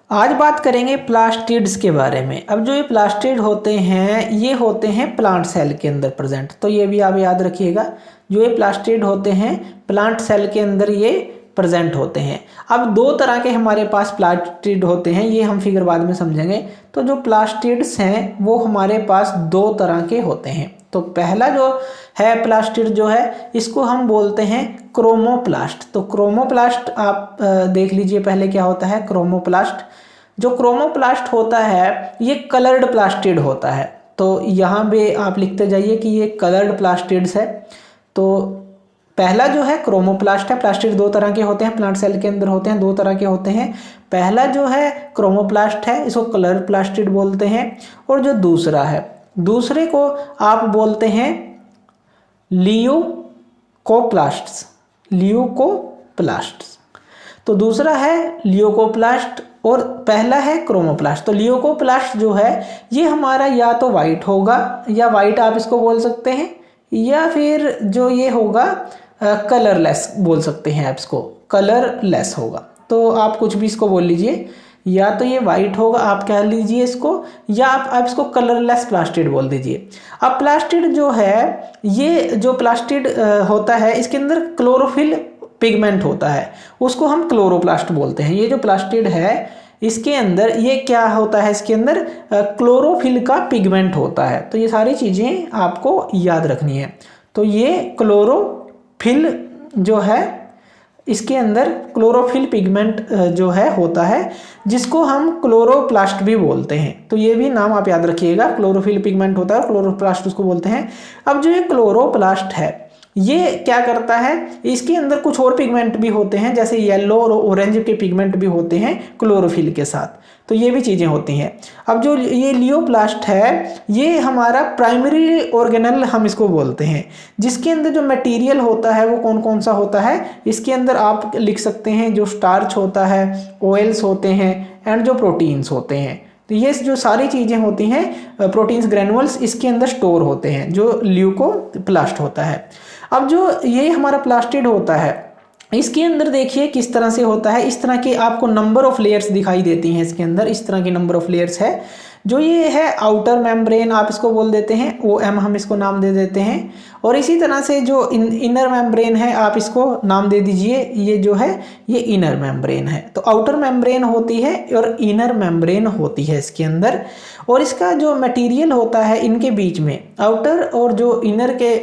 आज बात करेंगे प्लास्टिड्स के बारे में। अब जो ये प्लास्टिड होते हैं ये होते हैं प्लांट सेल के अंदर प्रेजेंट, तो ये भी आप याद रखिएगा। जो ये प्लास्टिड होते हैं प्लांट सेल के अंदर ये प्रेजेंट होते हैं। अब दो तरह के हमारे पास प्लास्टिड होते हैं, ये हम फिगर बाद में समझेंगे। तो जो प्लास्टिड्स हैं वो हमारे पास दो तरह के होते हैं। तो पहला जो है प्लास्टिड जो है इसको हम बोलते हैं क्रोमोप्लास्ट। तो क्रोमोप्लास्ट आप देख लीजिए पहले क्या होता है क्रोमोप्लास्ट। जो क्रोमोप्लास्ट होता है ये कलर्ड प्लास्टिड होता है। तो यहाँ पे आप लिखते जाइए कि ये कलर्ड प्लास्टिड्स है। तो पहला जो है क्रोमोप्लास्ट है। प्लास्टिड दो तरह के होते हैं, प्लांट सेल के अंदर होते हैं, दो तरह के होते हैं। पहला जो है क्रोमोप्लास्ट है, इसको कलर्ड प्लास्टिड बोलते हैं। और जो दूसरा है, दूसरे को आप बोलते हैं लियोकोप्लास्ट्स। लियोकोप्लास्ट्स। तो दूसरा है लियोकोप्लास्ट और पहला है क्रोमोप्लास्ट। तो लियोकोप्लास्ट जो है ये हमारा या तो वाइट होगा, या वाइट आप इसको बोल सकते हैं, या फिर जो ये होगा कलरलेस बोल सकते हैं आप इसको, कलरलेस होगा। तो आप कुछ भी इसको बोल लीजिए, या तो ये वाइट होगा आप कह लीजिए इसको, या आप इसको कलरलेस प्लास्टिड बोल दीजिए। अब प्लास्टिड जो है ये जो प्लास्टिड होता है इसके अंदर क्लोरोफिल पिगमेंट होता है, उसको हम क्लोरोप्लास्ट बोलते हैं। ये जो प्लास्टिड है इसके अंदर ये क्या होता है, इसके अंदर क्लोरोफिल का पिगमेंट होता है। तो ये सारी चीज़ें आपको याद रखनी है। तो ये क्लोरोफिल जो है इसके अंदर क्लोरोफिल पिगमेंट जो है होता है, जिसको हम क्लोरोप्लास्ट भी बोलते हैं। तो ये भी नाम आप याद रखिएगा, क्लोरोफिल पिगमेंट होता है और क्लोरोप्लास्ट उसको बोलते हैं। अब जो ये क्लोरोप्लास्ट है ये क्या करता है, इसके अंदर कुछ और पिगमेंट भी होते हैं, जैसे येलो और ऑरेंज के पिगमेंट भी होते हैं क्लोरोफिल के साथ। तो ये भी चीज़ें होती हैं। अब जो ये लियोप्लास्ट है ये हमारा प्राइमरी ऑर्गेनल हम इसको बोलते हैं, जिसके अंदर जो मटेरियल होता है वो कौन कौन सा होता है। इसके अंदर आप लिख सकते हैं जो स्टार्च होता है, ऑयल्स होते हैं एंड जो प्रोटीन्स होते हैं। तो ये जो सारी चीज़ें होती हैं प्रोटीन्स ग्रेनुअल्स इसके अंदर स्टोर होते हैं, जो लियोकोप्लास्ट होता है। अब जो ये हमारा प्लास्टिड होता है इसके अंदर देखिए किस तरह से होता है। इस तरह के आपको नंबर ऑफ लेयर्स दिखाई देती हैं इसके अंदर, इस तरह की नंबर ऑफ लेयर्स है। जो ये है आउटर मेम्ब्रेन आप इसको बोल देते हैं, OM हम इसको नाम दे देते हैं। और इसी तरह से जो इनर मेम्ब्रेन है आप इसको नाम दे दीजिए, ये जो है ये इनर मेम्ब्रेन है। तो आउटर मेम्ब्रेन होती है और इनर मेम्ब्रेन होती है इसके अंदर। और इसका जो मटेरियल होता है इनके बीच में, आउटर और जो इनर के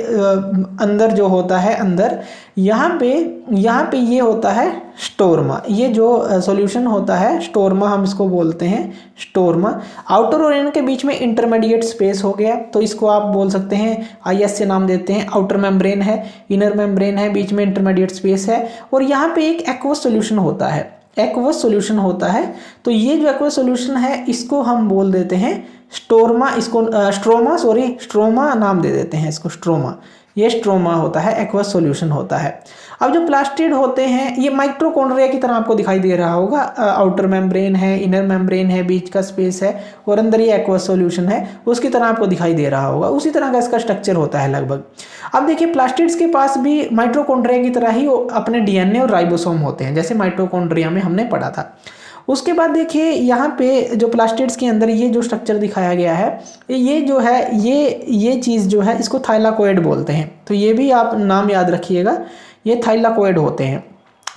अंदर जो होता है अंदर, यहाँ पे ये होता है स्टोरमा। ये जो सॉल्यूशन होता है स्टोरमा हम इसको बोलते हैं, स्टोरमा। आउटर और इनर के बीच में इंटरमीडिएट स्पेस हो गया, तो इसको आप बोल सकते हैं IS से नाम देते हैं। आउटर मेम्ब्रेन है, इनर मेम्ब्रेन है, बीच में इंटरमीडिएट स्पेस है। और यहाँ पे एक एक्वस सॉल्यूशन होता है, एक्वस सॉल्यूशन होता है। तो ये जो एक्वस सॉल्यूशन है इसको हम बोल देते हैं स्टोरमा, इसको स्ट्रोमा नाम दे देते हैं इसको, स्ट्रोमा। ये स्ट्रोमा होता है, एक्वस सॉल्यूशन होता है। अब जो प्लास्टिड होते हैं ये माइटोकॉन्ड्रिया की तरह आपको दिखाई दे रहा होगा। आउटर मेम्ब्रेन है, इनर मेम्ब्रेन है, बीच का स्पेस है और अंदर ये एक्वस सॉल्यूशन है, उसकी तरह आपको दिखाई दे रहा होगा। उसी तरह का इसका स्ट्रक्चर होता है लगभग। अब देखिए प्लास्टिड्स के पास भी माइटोकॉन्ड्रिया की तरह ही अपने DNA और राइबोसोम होते हैं, जैसे माइटोकॉन्ड्रिया में हमने पढ़ा था। उसके बाद देखिए यहाँ पे जो प्लास्टिड्स के अंदर ये जो स्ट्रक्चर दिखाया गया है, ये जो है ये चीज़ जो है इसको थाइलाकोइड बोलते हैं। तो ये भी आप नाम याद रखिएगा, ये थाइलाकोइड होते हैं।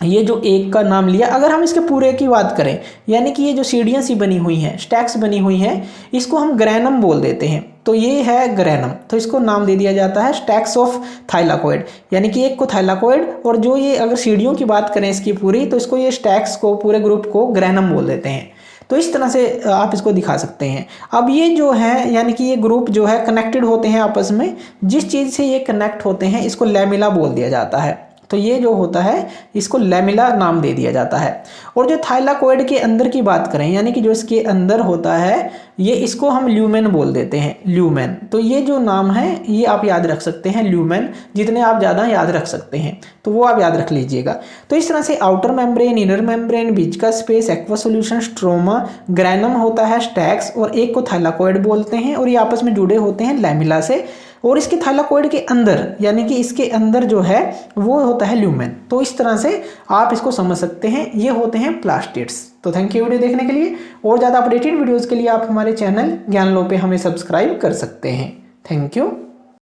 ये जो एक का नाम लिया, अगर हम इसके पूरे की बात करें, यानी कि ये जो सीढ़ियाँ सी बनी हुई हैं, स्टैक्स बनी हुई हैं, इसको हम ग्रैनम बोल देते हैं। तो ये है ग्रैनम, तो इसको नाम दे दिया जाता है स्टैक्स ऑफ थाइलाकोइड, यानी कि एक को थाइलाकोइड, और जो ये अगर सीढ़ियों की बात करें इसकी पूरी, तो इसको ये स्टैक्स को पूरे ग्रुप को ग्रैनम बोल देते हैं। तो इस तरह से आप इसको दिखा सकते हैं। अब ये जो है यानी कि ये ग्रुप जो है कनेक्टेड होते हैं आपस में, जिस चीज़ से ये कनेक्ट होते हैं इसको लैमिला बोल दिया जाता है। तो ये जो होता है इसको लैमिला नाम दे दिया जाता है। और जो थाइलाकोइड के अंदर की बात करें, यानी कि जो इसके अंदर होता है, ये इसको हम ल्यूमेन बोल देते हैं, ल्यूमेन। तो ये जो नाम है ये आप याद रख सकते हैं, ल्यूमेन। जितने आप ज़्यादा याद रख सकते हैं तो वो आप याद रख लीजिएगा। तो इस तरह से आउटर मेम्ब्रेन, इनर मेम्ब्रेन, बीच का space, aqueous solution, stroma, granum होता है, स्टैक्स, और एक को थाइलाकोइड बोलते हैं, और ये आपस में जुड़े होते हैं लैमिला से। और इसके थाइलाकोइड के अंदर यानी कि इसके अंदर जो है वो होता है ल्यूमेन। तो इस तरह से आप इसको समझ सकते हैं, ये होते हैं प्लास्टिड्स। तो थैंक यू वीडियो देखने के लिए। और ज़्यादा अपडेटेड वीडियोज़ के लिए आप हमारे चैनल ज्ञान लो पे हमें सब्सक्राइब कर सकते हैं। Thank you.